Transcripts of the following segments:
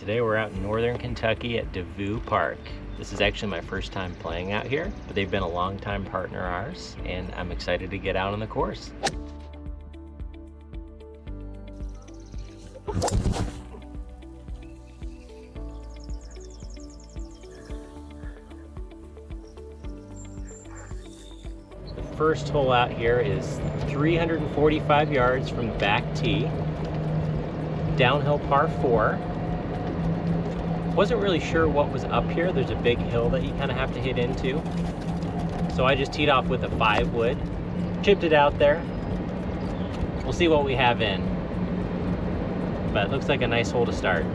Today we're out in northern Kentucky at Devou Park. This is actually my first time playing out here, but they've been a long-time partner of ours, and I'm excited to get out on the course. The first hole out here is 345 yards from the back tee. Downhill par 4. Wasn't really sure what was up here. There's a big hill that you kind of have to hit into. So I just teed off with a 5 wood, chipped it out there. We'll see what we have in. But it looks like a nice hole to start.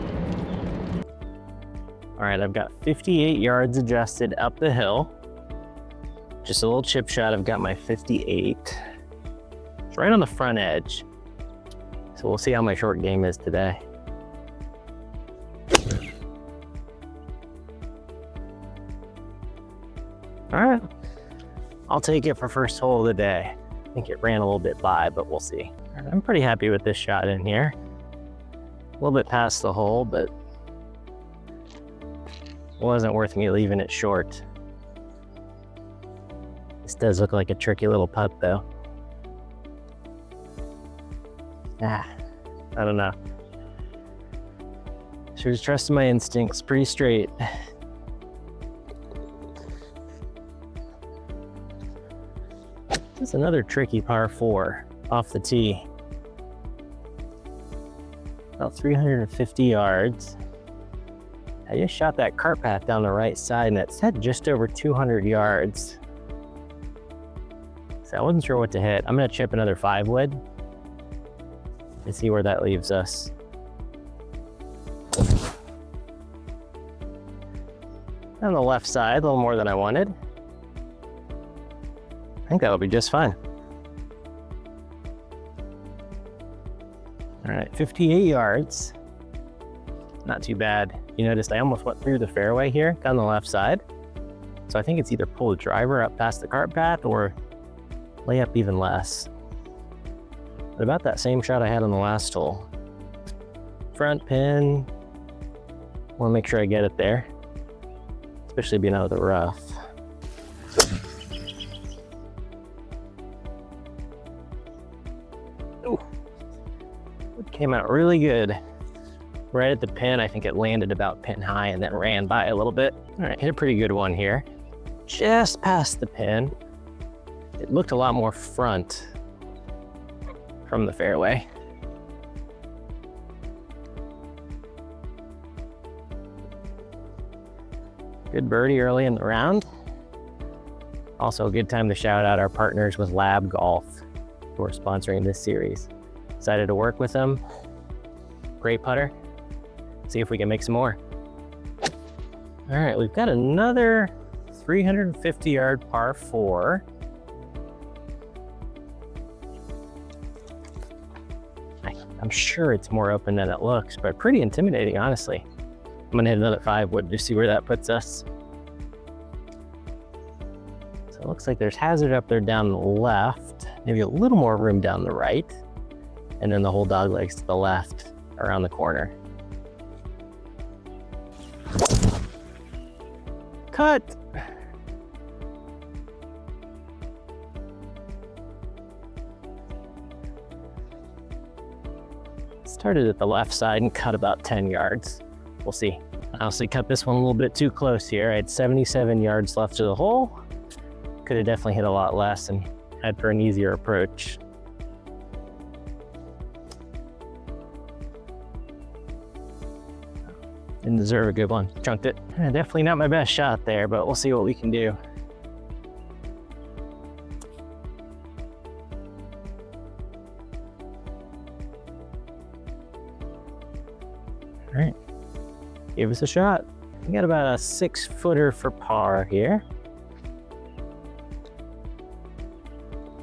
All right, I've got 58 yards adjusted up the hill. Just a little chip shot, I've got my 58. It's right on the front edge. So we'll see how my short game is today. All right, I'll take it for first hole of the day. I think it ran a little bit by, but we'll see. All right, I'm pretty happy with this shot in here. A little bit past the hole, but it wasn't worth me leaving it short. This does look like a tricky little putt though. I don't know. Sure just trusting my instincts, pretty straight. This is another tricky par 4 off the tee. About 350 yards. I just shot that cart path down the right side and it said just over 200 yards. So I wasn't sure what to hit. I'm gonna chip another 5 wood and see where that leaves us. On the left side, a little more than I wanted. I think that'll be just fine. All right, 58 yards. Not too bad. You noticed I almost went through the fairway here, got on the left side. So I think it's either pull the driver up past the cart path or lay up even less. But about that same shot I had on the last hole. Front pin. Want to make sure I get it there, especially being out of the rough. Ooh, it came out really good. Right at the pin, I think it landed about pin high and then ran by a little bit. All right, hit a pretty good one here. Just past the pin. It looked a lot more front from the fairway. Good birdie early in the round. Also a good time to shout out our partners with Lab Golf, who are sponsoring this series. Excited to work with them. Great putter. See if we can make some more. All right, we've got another 350 yard par 4. I'm sure it's more open than it looks, but pretty intimidating, honestly. I'm gonna hit another 5 wood, just see where that puts us. So it looks like there's hazard up there down the left, maybe a little more room down the right, and then the whole dog legs to the left around the corner. Cut! Started at the left side and cut about 10 yards. We'll see. I honestly cut this one a little bit too close here. I had 77 yards left to the hole. Could have definitely hit a lot less and had for an easier approach. Didn't deserve a good one. Chunked it. Definitely not my best shot there, but we'll see what we can do. All right, give us a shot. We got about a 6 footer for par here.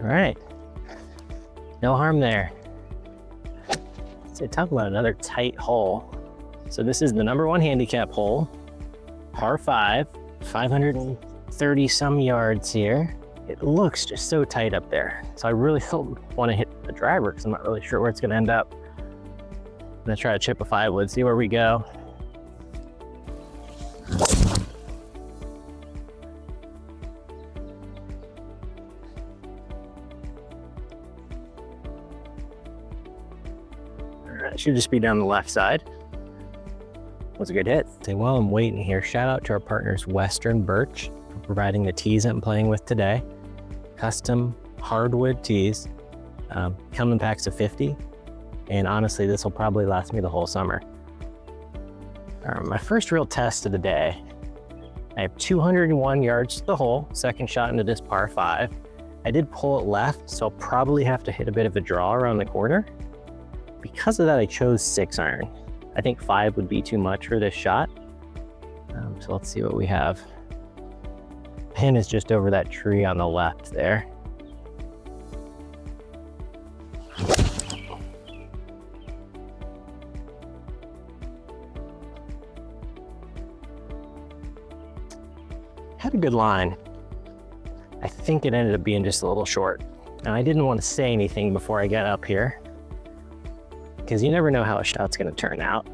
All right, no harm there. So talk about another tight hole. So this is the #1 handicap hole, par 5, 530 some yards here. It looks just so tight up there. So I really don't want to hit the driver because I'm not really sure where it's going to end up. I'm gonna try to chip a 5 wood, see where we go. That should just be down the left side. Was a good hit. So while I'm waiting here, shout out to our partners Western Birch for providing the tees I'm playing with today. Custom hardwood tees, come in packs of 50. And honestly, this will probably last me the whole summer. My first real test of the day. I have 201 yards to the hole, second shot into this par 5. I did pull it left, so I'll probably have to hit a bit of a draw around the corner. Because of that, I chose 6-iron. I think 5 would be too much for this shot. So let's see what we have. Pin is just over that tree on the left there. Had a good line. I think it ended up being just a little short. Now I didn't want to say anything before I got up here, because you never know how a shot's going to turn out.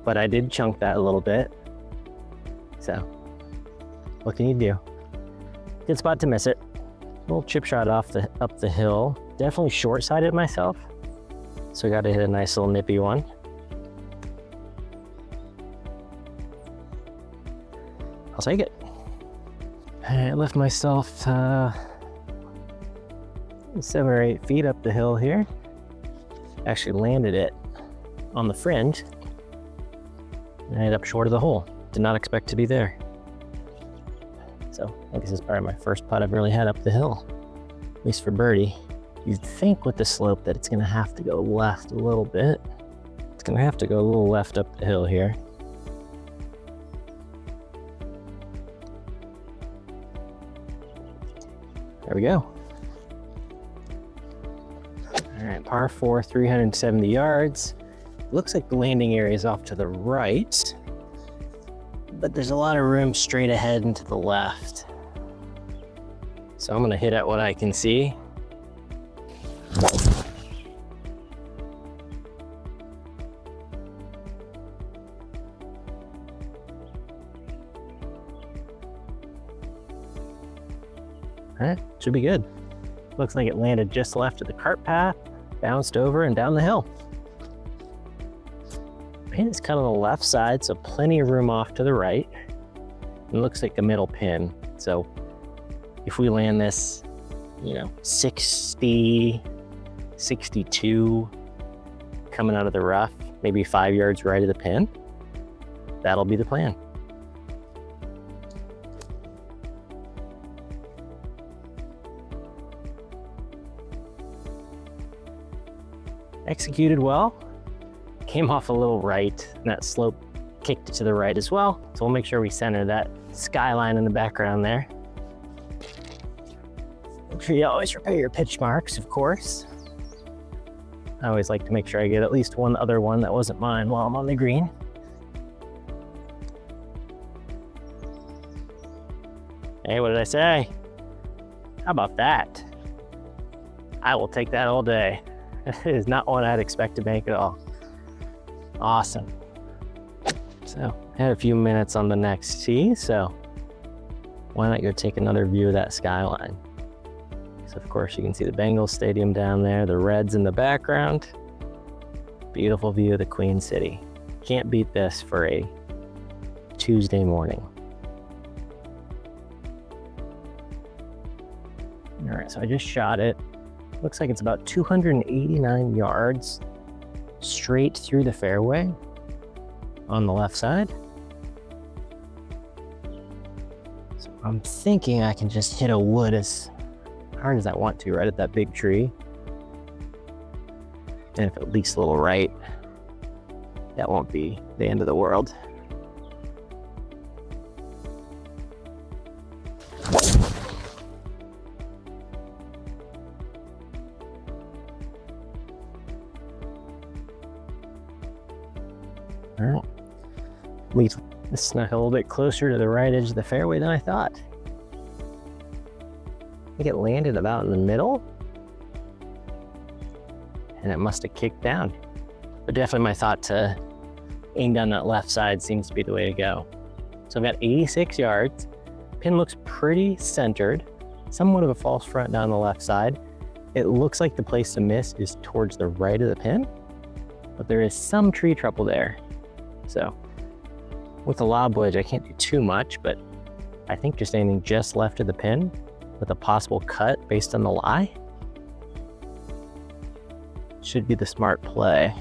But I did chunk that a little bit. So what can you do? Good spot to miss it. Little chip shot up the hill. Definitely short-sided myself. So I got to hit a nice little nippy one. I'll take it. I left myself 7 or 8 feet up the hill here. Actually landed it on the fringe and ended up short of the hole. Did not expect to be there. So I think this is probably my first putt I've really had up the hill, at least for birdie. You'd think with the slope that it's gonna have to go left a little bit. It's gonna have to go a little left up the hill here. There we go. All right, par 4, 370 yards. Looks like the landing area is off to the right, but there's a lot of room straight ahead and to the left. So I'm gonna hit at what I can see. All right, should be good. Looks like it landed just left of the cart path, bounced over and down the hill. Pin is cut on the left side, so plenty of room off to the right. It looks like the middle pin. So if we land this, 60, 62, coming out of the rough, maybe 5 yards right of the pin, that'll be the plan. Executed well. Came off a little right, and that slope kicked it to the right as well. So we'll make sure we center that skyline in the background there. Make sure you always repair your pitch marks, of course. I always like to make sure I get at least one other one that wasn't mine while I'm on the green. Hey, what did I say? How about that? I will take that all day. It is not one I'd expect to make at all. Awesome. So I had a few minutes on the next tee, so why not go take another view of that skyline? So of course you can see the Bengals Stadium down there, the Reds in the background. Beautiful view of the Queen City. Can't beat this for a Tuesday morning. All right, so I just shot it. Looks like it's about 289 yards straight through the fairway on the left side. So I'm thinking I can just hit a wood as hard as I want to, right at that big tree. And if it leaks a little right, that won't be the end of the world. All right, leave this snuck a little bit closer to the right edge of the fairway than I thought. I think it landed about in the middle, and it must have kicked down. But definitely my thought to aim down that left side seems to be the way to go. So I've got 86 yards. Pin looks pretty centered, somewhat of a false front down the left side. It looks like the place to miss is towards the right of the pin. but there is some tree trouble there. So with the lob wedge, I can't do too much, but I think just aiming just left of the pin with a possible cut based on the lie should be the smart play.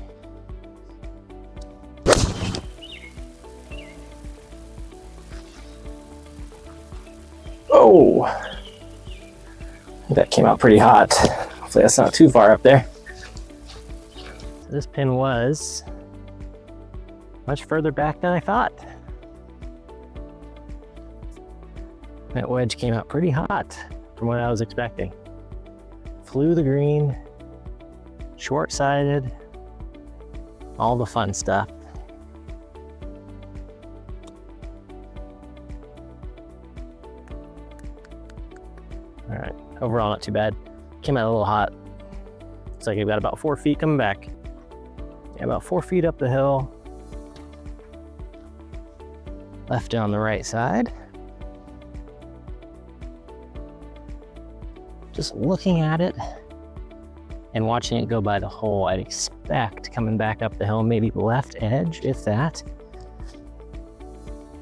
Oh, that came out pretty hot. Hopefully that's not too far up there. So this pin was much further back than I thought. That wedge came out pretty hot from what I was expecting. Flew the green, short-sided, all the fun stuff. All right, overall not too bad. Came out a little hot. Looks like I've got about 4 feet coming back. Yeah, about 4 feet up the hill. Left down the right side. Just looking at it and watching it go by the hole, I'd expect coming back up the hill, maybe left edge, if that.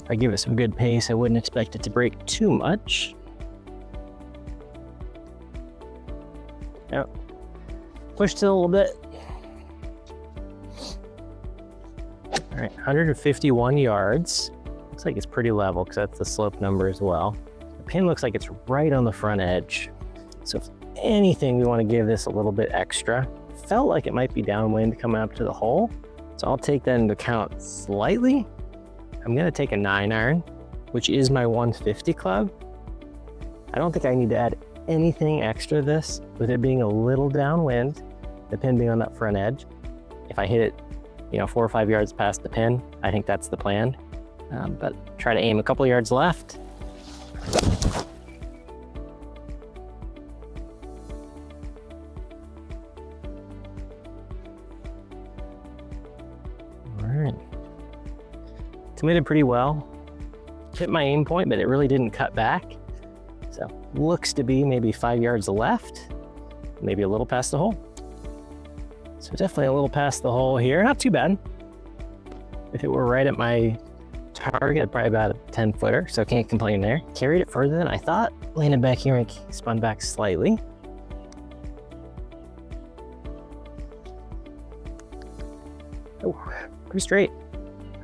If I give it some good pace, I wouldn't expect it to break too much. Yep. Pushed it a little bit. All right, 151 yards. Looks like it's pretty level because that's the slope number as well. The pin looks like it's right on the front edge. So if anything, we want to give this a little bit extra. Felt like it might be downwind coming up to the hole. So I'll take that into account slightly. I'm gonna take a 9-iron, which is my 150 club. I don't think I need to add anything extra to this with it being a little downwind, the pin being on that front edge. If I hit it, 4 or 5 yards past the pin, I think that's the plan. But try to aim a couple yards left. All right. Committed pretty well. Hit my aim point, but it really didn't cut back. So looks to be maybe 5 yards left, maybe a little past the hole. So definitely a little past the hole here. Not too bad. If it were right at my target, probably about a 10-footer, so can't complain there. Carried it further than I thought. Landed back here and spun back slightly. Oh, pretty straight.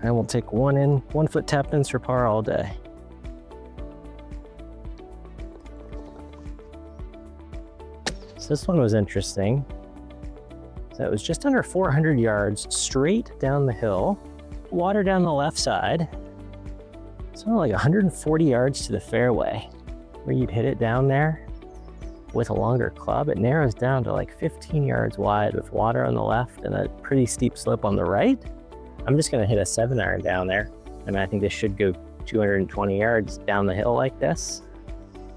I will take 1 foot tap ins for par all day. So this one was interesting. So it was just under 400 yards straight down the hill, water down the left side. So like 140 yards to the fairway, where you'd hit it down there with a longer club. It narrows down to like 15 yards wide with water on the left and a pretty steep slope on the right. I'm just gonna hit a 7-iron down there. I mean, I think this should go 220 yards down the hill like this.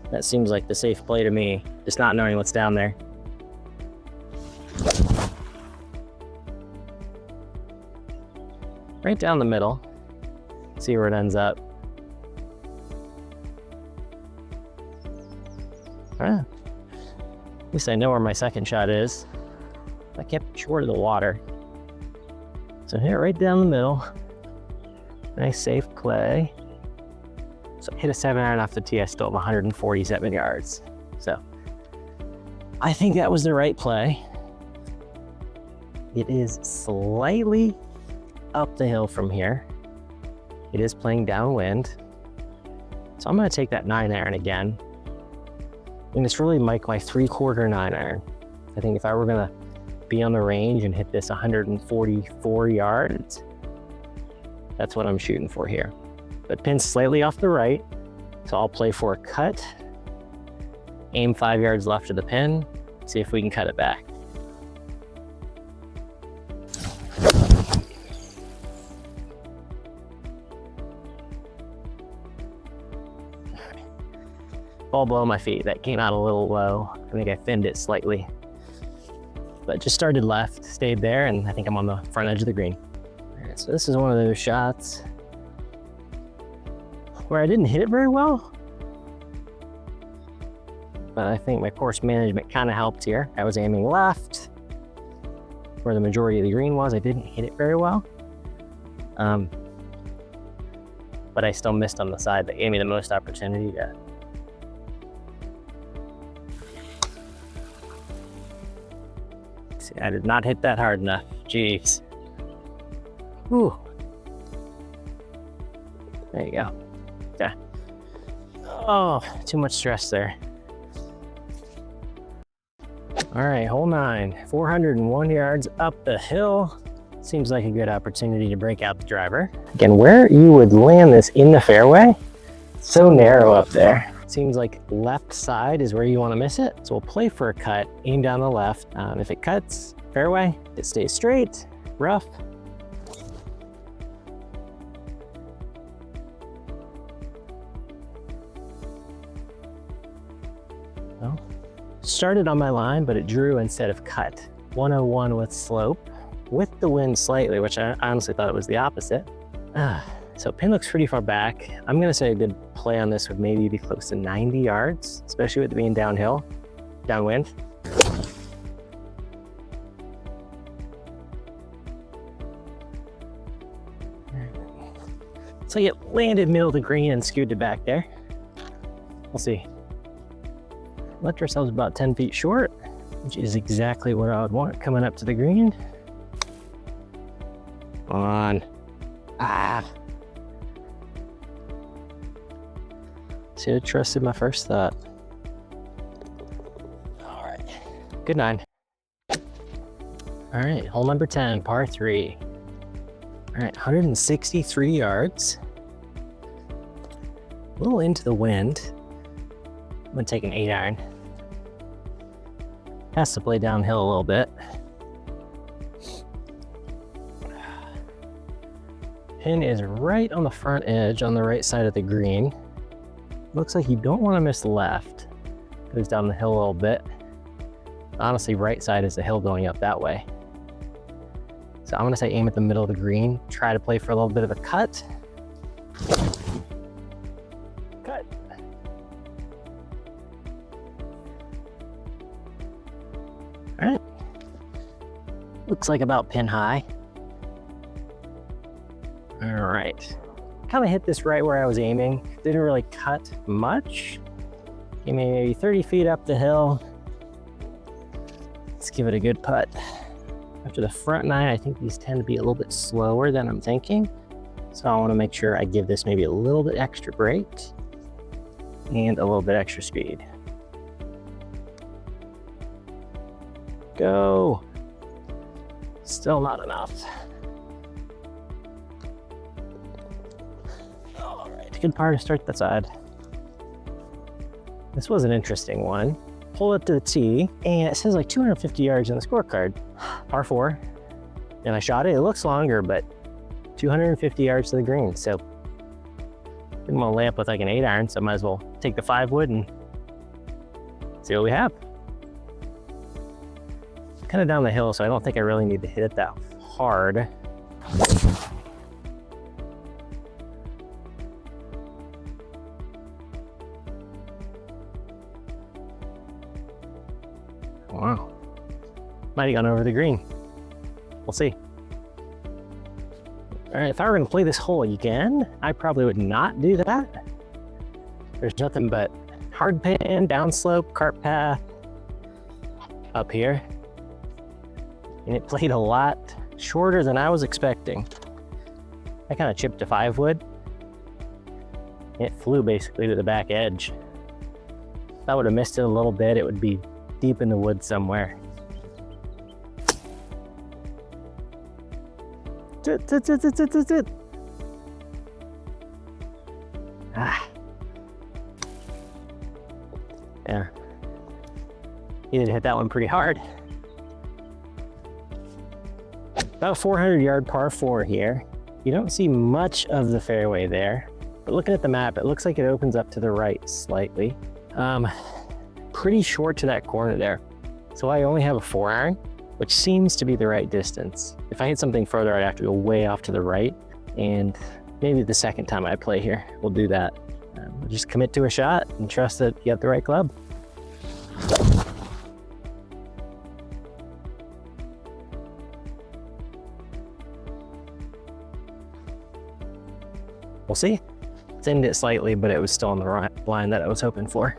That seems like the safe play to me, just not knowing what's down there. Right down the middle. See where it ends up. At least I know where my second shot is. I kept short of the water. So hit it right down the middle. Nice safe play. So hit a 7-iron off the tee, I still have 147 yards. So I think that was the right play. It is slightly up the hill from here. It is playing downwind. So I'm gonna take that 9-iron again. And it's really my 3/4 9-iron. I think if I were gonna be on the range and hit this 144 yards, that's what I'm shooting for here. But pin's slightly off the right, so I'll play for a cut, aim 5 yards left of the pin, see if we can cut it back. Ball below my feet. That came out a little low. I think I thinned it slightly. But just started left, stayed there, and I think I'm on the front edge of the green. All right, so this is one of those shots where I didn't hit it very well. But I think my course management kind of helped here. I was aiming left, where the majority of the green was. I didn't hit it very well. But I still missed on the side that gave me the most opportunity to. See, I did not hit that hard enough. Jeez. Whew. There you go. Yeah. Oh, too much stress there. All right, hole 9, 401 yards up the hill. Seems like a good opportunity to break out the driver. Again, where you would land this in the fairway, so narrow up there. Seems like left side is where you want to miss it. So we'll play for a cut, aim down the left. If it cuts, fairway, it stays straight, rough. Well, started on my line, but it drew instead of cut. 101 with slope, with the wind slightly, which I honestly thought it was the opposite. So pin looks pretty far back. I'm gonna say a good play on this would maybe be close to 90 yards, especially with it being downhill, downwind. So it landed middle of the green and skewed it back there. We'll see. Left ourselves about 10 feet short, which is exactly what I would want coming up to the green. On. Should have trusted my first thought. All right, good 9. All right, hole number 10, par 3. All right, 163 yards. A little into the wind. I'm gonna take an 8-iron. Has to play downhill a little bit. Pin is right on the front edge on the right side of the green. Looks like you don't want to miss left. Goes down the hill a little bit. Honestly, right side is the hill going up that way. So I'm gonna say aim at the middle of the green. Try to play for a little bit of a cut. Cut. All right. Looks like about pin high. All right. Kind of hit this right where I was aiming. Didn't really cut much. Gave me maybe 30 feet up the hill. Let's give it a good putt. After the front 9, I think these tend to be a little bit slower than I'm thinking. So I want to make sure I give this maybe a little bit extra brake and a little bit extra speed. Go. Still not enough. All right, good par to start the side. This was an interesting one. Pull it to the tee, and it says like 250 yards in the scorecard. Par 4, and I shot it. It looks longer, but 250 yards to the green. So I'm gonna lamp with like an 8-iron, so I might as well take the 5-wood and see what we have. Kind of down the hill, so I don't think I really need to hit it that hard. Wow. Might have gone over the green. We'll see. All right, if I were gonna play this hole again, I probably would not do that. There's nothing but hard pin, downslope, cart path up here. And it played a lot shorter than I was expecting. I kind of chipped a 5-wood. It flew basically to the back edge. If I would have missed it a little bit, it would be deep in the woods somewhere. Yeah. You need to hit that one pretty hard. About 400-yard par 4 here. You don't see much of the fairway there, but looking at the map, it looks like it opens up to the right slightly. Pretty short to that corner there. So I only have a 4-iron, which seems to be the right distance. If I hit something further, I'd have to go way off to the right. And maybe the second time I play here, we'll do that. We'll just commit to a shot and trust that you have the right club. see. Thinned it slightly, but it was still on the right line that I was hoping for.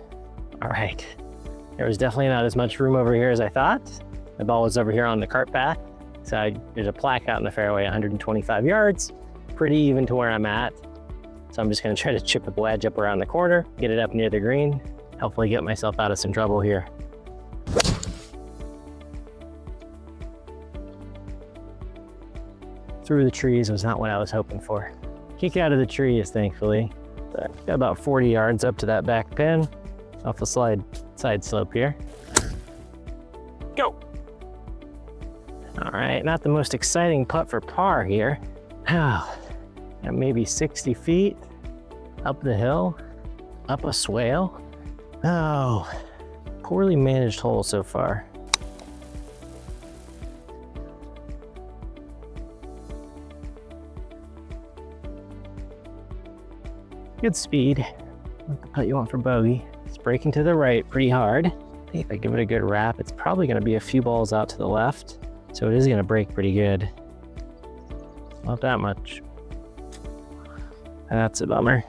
All right, there was definitely not as much room over here as I thought. The ball was over here on the cart path. So there's a plaque out in the fairway, 125 yards, pretty even to where I'm at. So I'm just gonna try to chip a wedge up around the corner, get it up near the green, hopefully get myself out of some trouble here. Through the trees was not what I was hoping for. Kick out of the trees, thankfully. So got about 40 yards up to that back pin off the side slope here. Go. All right, not the most exciting putt for par here. Oh, at maybe 60 feet up the hill, up a swale. Oh, poorly managed hole so far. Good speed. Not the putt you want for bogey. It's breaking to the right pretty hard. I think if I give it a good wrap, it's probably gonna be a few balls out to the left. So it is gonna break pretty good. Not that much. That's a bummer.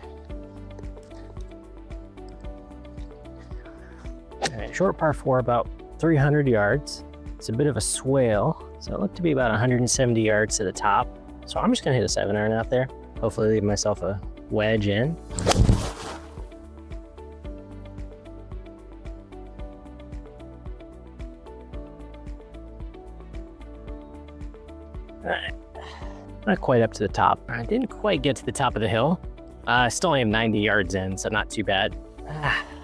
All right, short par 4, about 300 yards. It's a bit of a swale, so it looked to be about 170 yards to the top. So I'm just gonna hit a 7-iron out there. Hopefully leave myself a wedge in. Not quite up to the top. I didn't quite get to the top of the hill. I still am 90 yards in, so not too bad.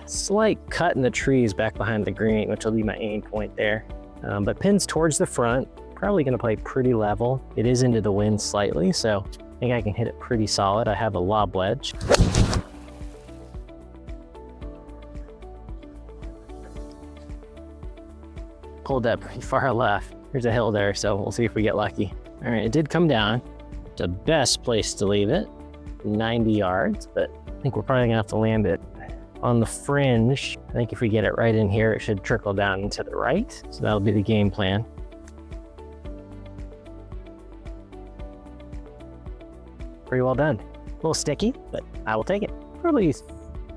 Slight cut in the trees back behind the green, which will be my aim point there. But pins towards the front, probably gonna play pretty level. It is into the wind slightly, so I think I can hit it pretty solid. I have a lob wedge. Pulled that pretty far left. There's a hill there, so we'll see if we get lucky. All right, it did come down. It's the best place to leave it, 90 yards, but I think we're probably gonna have to land it on the fringe. I think if we get it right in here, it should trickle down into the right. So that'll be the game plan. Pretty well done. A little sticky, but I will take it. Probably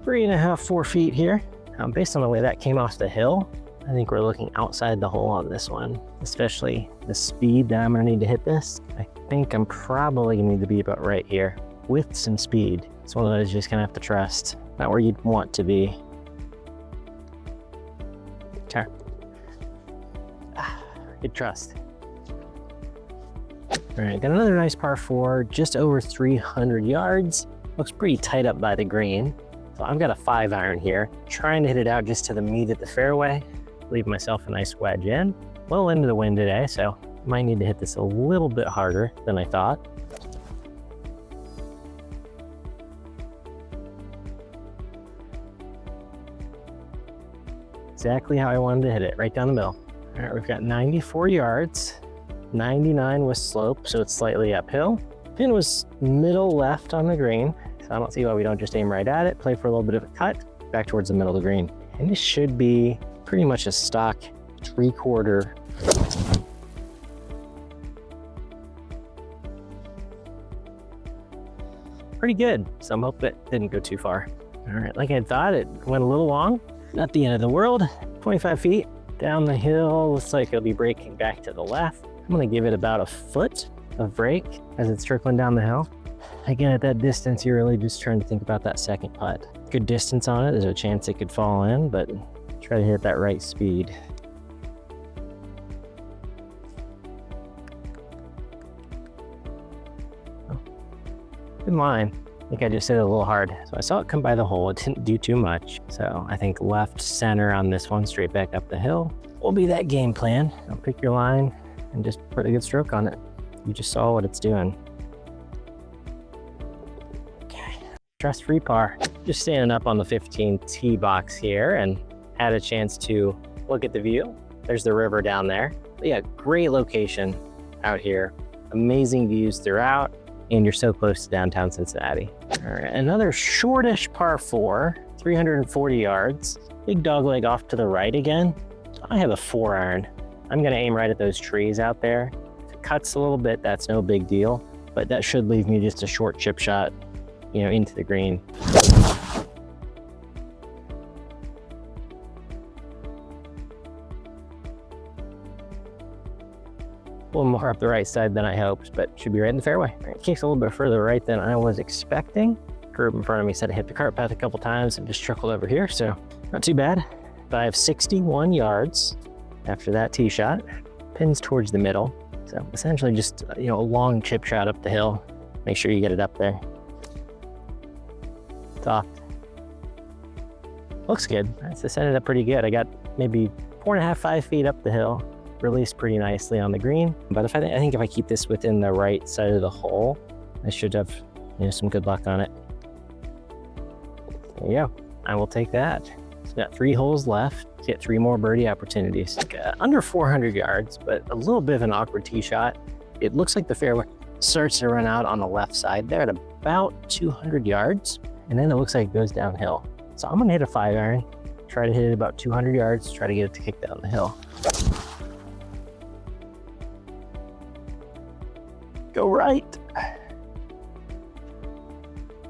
3.5, 4 feet here. Based on the way that came off the hill, I think we're looking outside the hole on this one, especially the speed that I'm gonna need to hit this. I think I'm probably gonna need to be about right here with some speed. It's one of those you just kind of have to trust. Not where you'd want to be. Okay. Good trust. All right, got another nice par 4, just over 300 yards. Looks pretty tight up by the green. So I've got a 5-iron here, trying to hit it out just to the meat of the fairway. Leave myself a nice wedge in. A little into the wind today, so might need to hit this a little bit harder than I thought. Exactly how I wanted to hit it, right down the middle. All right, we've got 94 yards. 99 was slope, so it's slightly uphill. Pin was middle left on the green, so I don't see why we don't just aim right at it, play for a little bit of a cut, back towards the middle of the green. And this should be pretty much a stock 3/4. Pretty good, so I'm hoping it didn't go too far. All right, like I thought, it went a little long. Not the end of the world. 25 feet down the hill, looks like it'll be braking back to the left. I'm gonna give it about a foot of break as it's trickling down the hill. Again, at that distance, you're really just trying to think about that second putt. Good distance on it, there's a chance it could fall in, but try to hit that right speed. Oh, good line. I think I just hit it a little hard. So I saw it come by the hole, it didn't do too much. So I think left center on this one, straight back up the hill, will be that game plan. I'll pick your line and just put a good stroke on it. You just saw what it's doing. Okay, stress-free par. Just standing up on the 15 tee box here and had a chance to look at the view. There's the river down there. But yeah, great location out here. Amazing views throughout, and you're so close to downtown Cincinnati. All right, another shortish par 4, 340 yards. Big dog leg off to the right again. I have a 4-iron. I'm gonna aim right at those trees out there. If it cuts a little bit, that's no big deal, but that should leave me just a short chip shot you know, into the green. A little more up the right side than I hoped, but should be right in the fairway. It kicks a little bit further right than I was expecting. Curb in front of me said I hit the cart path a couple times and just trickled over here, so not too bad. But I have 61 yards after that tee shot. Pins towards the middle, so essentially just, you know, a long chip shot up the hill. Make sure you get it up there. Soft. Looks good. This ended up pretty good. I got maybe 4.5, 5 feet up the hill. Released pretty nicely on the green. But I think if I keep this within the right side of the hole, I should have, you know, some good luck on it. There you go. I will take that. So got 3 holes left. Get 3 more birdie opportunities. Under 400 yards, but a little bit of an awkward tee shot. It looks like the fairway starts to run out on the left side there at about 200 yards, and then it looks like it goes downhill. So I'm gonna hit a 5-iron, try to hit it about 200 yards, try to get it to kick down the hill. Go right.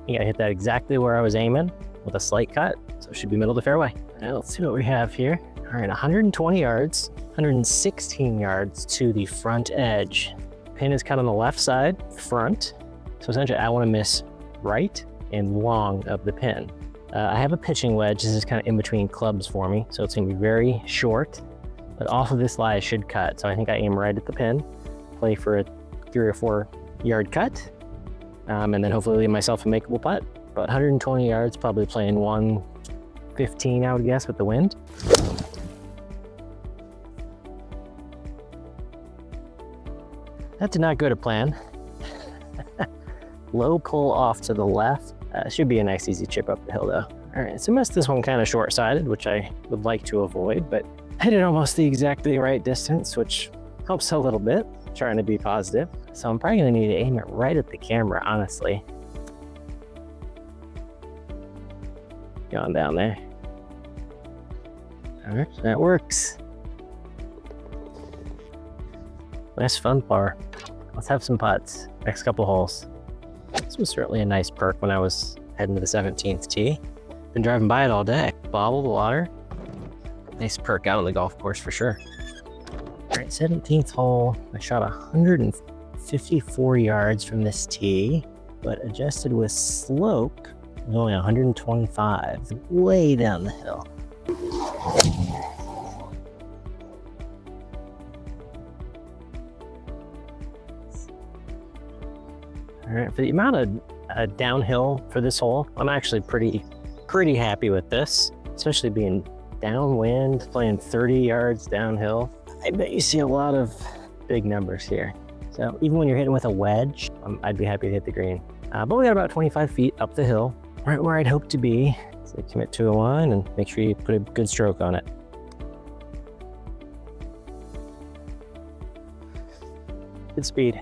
You gotta hit that exactly where I was aiming with a slight cut, so it should be middle of the fairway. Now let's see what we have here. All right, 120 yards, 116 yards to the front edge. Pin is cut on the left side, front. So essentially I wanna miss right and long of the pin. I have a pitching wedge. This is kind of in between clubs for me, so it's gonna be very short, but off of this lie I should cut. So I think I aim right at the pin, play for a 3 or 4 yard cut, and then hopefully leave myself a makeable putt. But 120 yards, probably playing 115, I would guess, with the wind. That did not go to plan. Low pull off to the left. Should be a nice easy chip up the hill though. All right, so missed this one kind of short-sided, which I would like to avoid, but hit it almost the exactly right distance, which helps a little bit. Trying to be positive. So I'm probably gonna need to aim it right at the camera, honestly. Going down there. All right, that works. Nice fun par. Let's have some putts. Next couple holes. This was certainly a nice perk when I was heading to the 17th tee. Been driving by it all day. Bobbled water. Nice perk out on the golf course for sure. All right, 17th hole. I shot 154 yards from this tee, but adjusted with slope, only 125, way down the hill. All right, for the amount of downhill for this hole, I'm actually pretty happy with this, especially being downwind, playing 30 yards downhill. I bet you see a lot of big numbers here. So even when you're hitting with a wedge, I'd be happy to hit the green. But we got about 25 feet up the hill, right where I'd hope to be. So commit to a line and make sure you put a good stroke on it. Good speed.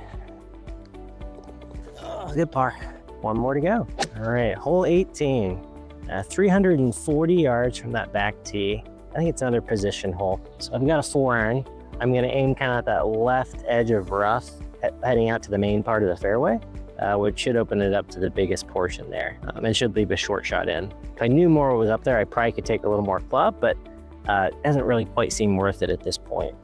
Oh, good par. One more to go. All right, hole 18. 340 yards from that back tee. I think it's another position hole. So I've got a 4-iron. I'm gonna aim kind of at that left edge of rough, heading out to the main part of the fairway, which should open it up to the biggest portion there. And should leave a short shot in. If I knew more was up there, I probably could take a little more club, but it doesn't really quite seem worth it at this point.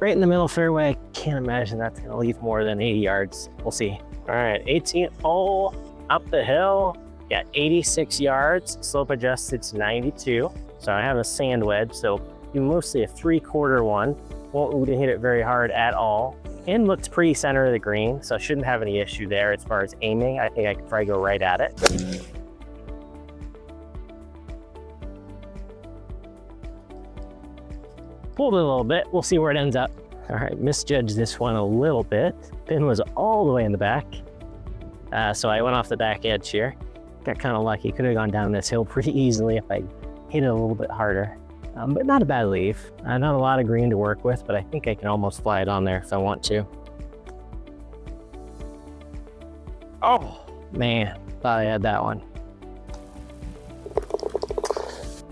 Right in the middle fairway, I can't imagine that's gonna leave more than 80 yards. We'll see. All right, 18th hole, up the hill. Got 86 yards, slope adjusted to 92. So I have a sand wedge, so mostly a 3/4 one. Won't hit it very hard at all. And looked pretty center of the green, so I shouldn't have any issue there as far as aiming. I think I could probably go right at it. Pulled it a little bit, we'll see where it ends up. All right, misjudged this one a little bit. Pin was all the way in the back. So I went off the back edge here. Got kind of lucky, could have gone down this hill pretty easily if I hit it a little bit harder. But not a bad leave. Not a lot of green to work with, but I think I can almost fly it on there if I want to. Oh, man, thought I had that one.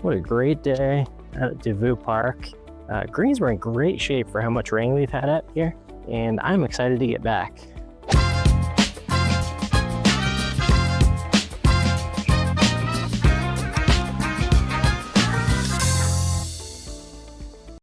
What a great day at Devou Park. Greens were in great shape for how much rain we've had up here, and I'm excited to get back.